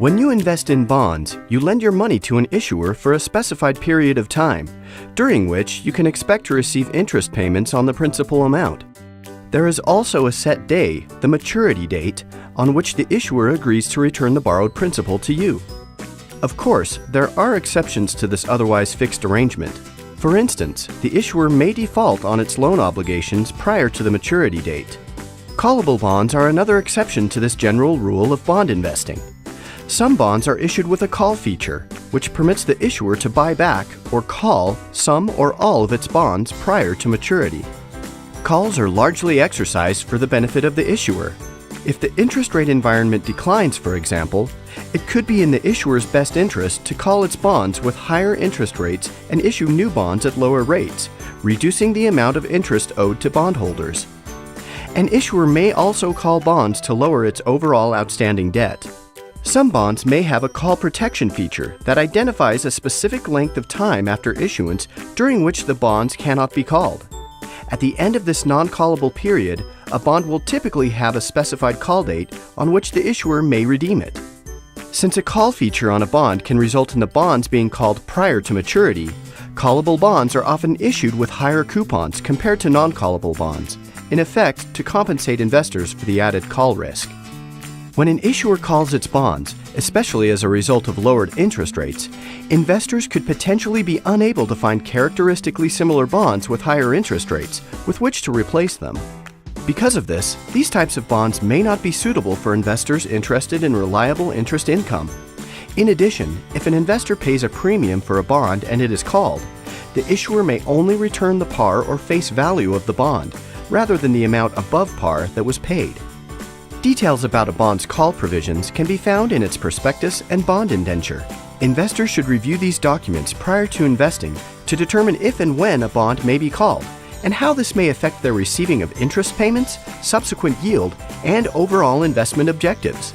When you invest in bonds, you lend your money to an issuer for a specified period of time, during which you can expect to receive interest payments on the principal amount. There is also a set day, the maturity date, on which the issuer agrees to return the borrowed principal to you. Of course, there are exceptions to this otherwise fixed arrangement. For instance, the issuer may default on its loan obligations prior to the maturity date. Callable bonds are another exception to this general rule of bond investing. Some bonds are issued with a call feature, which permits the issuer to buy back or call some or all of its bonds prior to maturity. Calls are largely exercised for the benefit of the issuer. If the interest rate environment declines, for example, it could be in the issuer's best interest to call its bonds with higher interest rates and issue new bonds at lower rates, reducing the amount of interest owed to bondholders. An issuer may also call bonds to lower its overall outstanding debt. Some bonds may have a call protection feature that identifies a specific length of time after issuance during which the bonds cannot be called. At the end of this non-callable period, a bond will typically have a specified call date on which the issuer may redeem it. Since a call feature on a bond can result in the bonds being called prior to maturity, callable bonds are often issued with higher coupons compared to non-callable bonds, in effect to compensate investors for the added call risk. When an issuer calls its bonds, especially as a result of lowered interest rates, investors could potentially be unable to find characteristically similar bonds with higher interest rates with which to replace them. Because of this, these types of bonds may not be suitable for investors interested in reliable interest income. In addition, if an investor pays a premium for a bond and it is called, the issuer may only return the par or face value of the bond, rather than the amount above par that was paid. Details about a bond's call provisions can be found in its prospectus and bond indenture. Investors should review these documents prior to investing to determine if and when a bond may be called, and how this may affect their receiving of interest payments, subsequent yield, and overall investment objectives.